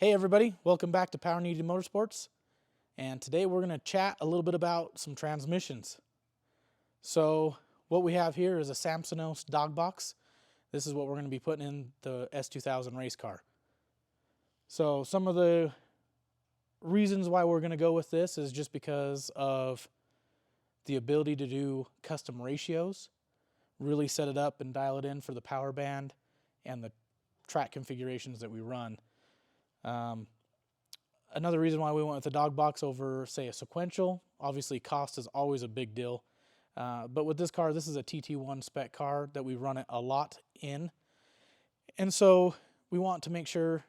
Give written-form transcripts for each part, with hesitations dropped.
Hey everybody, welcome back to Power Needed Motorsports, and today we're going to chat a little bit about some transmissions. So what we have here is a Samsonos Dogbox. This is what we're going to be putting in the S2000 race car. So some of the reasons why we're going to go with this is just because of the ability to do custom ratios, really set it up and dial it in for the power band and the track configurations that we run. Another reason why we went with the Dogbox over, say, a sequential, obviously cost is always a big deal. But with this car, this is a TT1 spec car that we run it a lot in. And so we want to make sure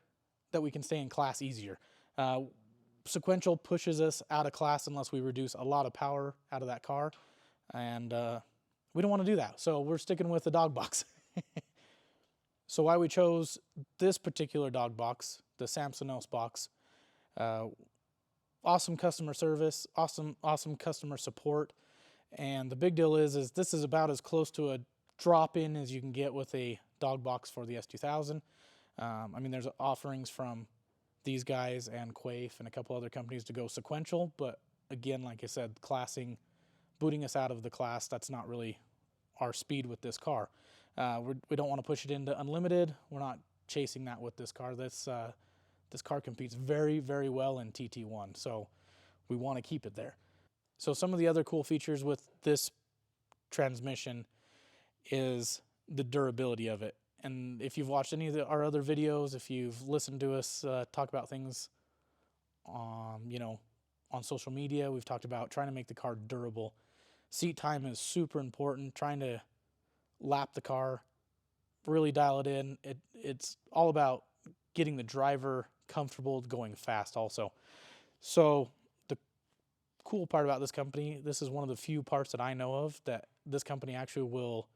that we can stay in class easier. Sequential pushes us out of class unless we reduce a lot of power out of that car. And we don't want to do that. So we're sticking with the Dogbox. So why we chose this particular Dogbox, the Samsonos box, awesome customer service, awesome customer support, and the big deal is this is about as close to a drop-in as you can get with a Dogbox for the S2000. I mean, there's offerings from these guys and Quafe and a couple other companies to go sequential, but again, like I said, booting us out of the class, that's not really our speed with this car. We don't want to push it into unlimited. We're not chasing that with this car. This car competes very, very well in TT1, so we want to keep it there. So some of the other cool features with this transmission is the durability of it. And if you've watched any of our other videos, if you've listened to us talk about things on social media, we've talked about trying to make the car durable. Seat time is super important, trying to lap the car, really dial it in. It's all about getting the driver comfortable going fast also. So the cool part about this company, this is one of the few parts that I know of that this company actually will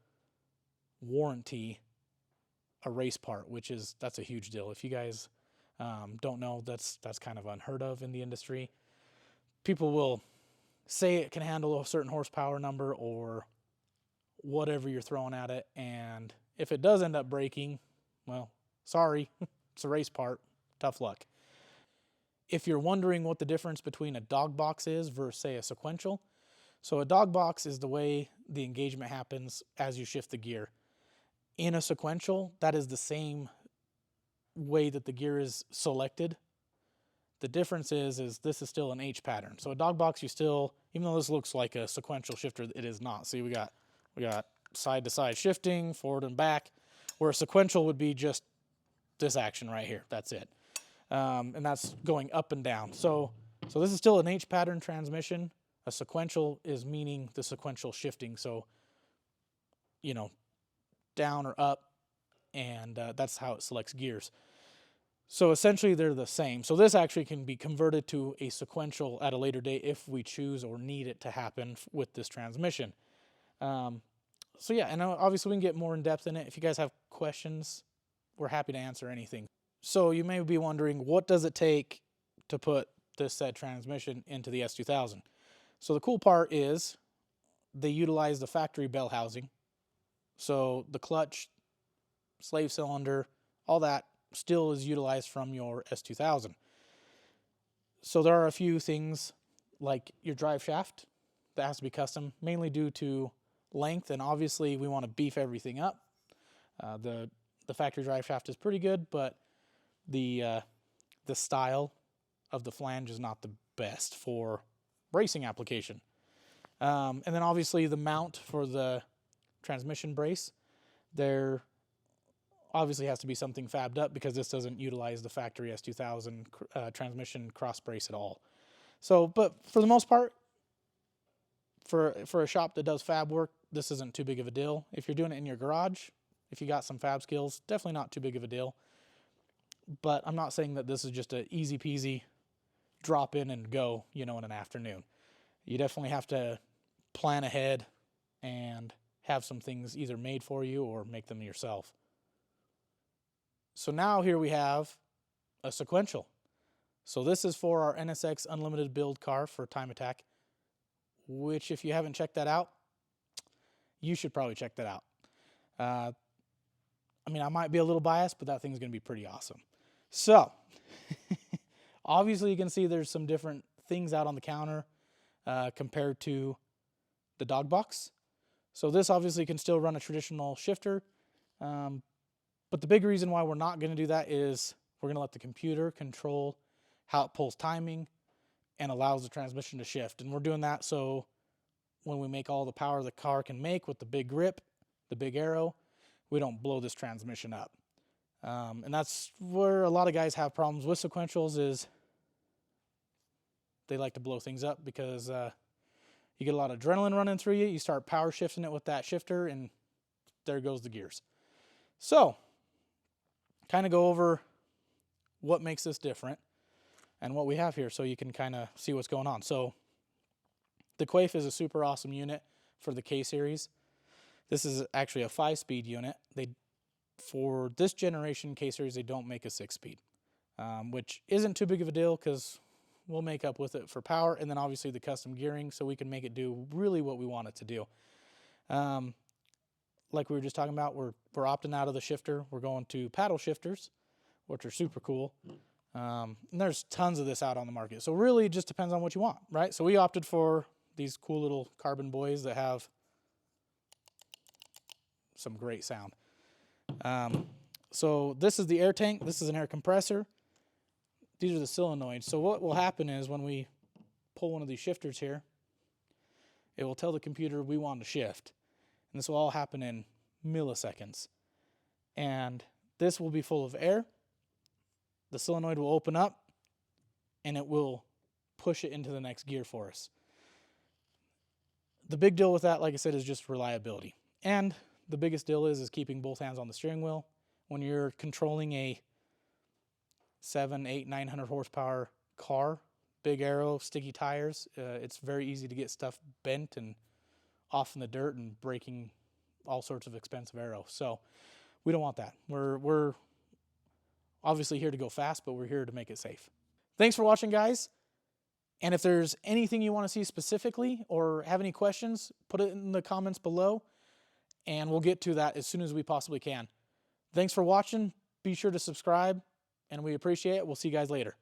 warranty a race part, that's a huge deal. If you guys don't know, that's kind of unheard of in the industry. People will say it can handle a certain horsepower number or whatever you're throwing at it, and if it does end up breaking, well, sorry, it's a race part, tough luck. If you're wondering what the difference between a Dogbox is versus, say, a sequential, so a Dogbox is the way the engagement happens as you shift the gear. In a sequential, that is the same way that the gear is selected. The difference is this is still an H pattern. So a Dogbox, you still, even though this looks like a sequential shifter, it is not. See, we got side-to-side shifting, forward and back, where a sequential would be just this action right here. That's it. And that's going up and down. So this is still an H pattern transmission. A sequential is meaning the sequential shifting. So, down or up, and that's how it selects gears. So essentially they're the same. So this actually can be converted to a sequential at a later date if we choose or need it to happen with this transmission. So yeah, and obviously we can get more in depth in it. If you guys have questions, we're happy to answer anything. So you may be wondering, what does it take to put this said transmission into the S2000? So the cool part is they utilize the factory bell housing. So the clutch, slave cylinder, all that still is utilized from your S2000. So there are a few things like your drive shaft that has to be custom, mainly due to length, and obviously we want to beef everything up. The factory drive shaft is pretty good, but the style of the flange is not the best for racing application. And then obviously the mount for the transmission brace, there obviously has to be something fabbed up because this doesn't utilize the factory S2000 transmission cross brace at all. So, but for the most part, for a shop that does fab work, this isn't too big of a deal. If you're doing it in your garage, if you got some fab skills, definitely not too big of a deal. But I'm not saying that this is just an easy peasy drop in and go, in an afternoon. You definitely have to plan ahead and have some things either made for you or make them yourself. So now here we have a sequential. So this is for our NSX Unlimited build car for Time Attack, which if you haven't checked that out, you should probably check that out. I mean, I might be a little biased, but that thing's going to be pretty awesome. So, obviously you can see there's some different things out on the counter compared to the Dogbox. So this obviously can still run a traditional shifter, but the big reason why we're not going to do that is we're going to let the computer control how it pulls timing and allows the transmission to shift. And we're doing that so when we make all the power the car can make with the big grip, the big arrow, we don't blow this transmission up. And that's where a lot of guys have problems with sequentials, is they like to blow things up because you get a lot of adrenaline running through you. You start power shifting it with that shifter, and there goes the gears. So, kind of go over what makes this different and what we have here so you can kind of see what's going on. So, the Quaif is a super awesome unit for the K-Series. This is actually a 5-speed unit. For this generation K-Series, they don't make a 6-speed, which isn't too big of a deal because we'll make up with it for power, and then obviously the custom gearing so we can make it do really what we want it to do. Like we were just talking about, we're opting out of the shifter. We're going to paddle shifters, which are super cool. And there's tons of this out on the market. So really it just depends on what you want, right? So we opted for these cool little carbon boys that have some great sound. So this is the air tank. This is an air compressor. These are the solenoids. So what will happen is when we pull one of these shifters here, it will tell the computer we want to shift. And this will all happen in milliseconds. And this will be full of air. The solenoid will open up and it will push it into the next gear for us. The big deal with that, like I said, is just reliability. And the biggest deal is keeping both hands on the steering wheel. When you're controlling a 700, 800, 900 horsepower car, big arrow, sticky tires, it's very easy to get stuff bent and off in the dirt and breaking all sorts of expensive arrow. So we don't want that. We're obviously here to go fast, but we're here to make it safe. Thanks for watching, guys. And if there's anything you want to see specifically or have any questions, put it in the comments below, and we'll get to that as soon as we possibly can. Thanks for watching. Be sure to subscribe, and we appreciate it. We'll see you guys later.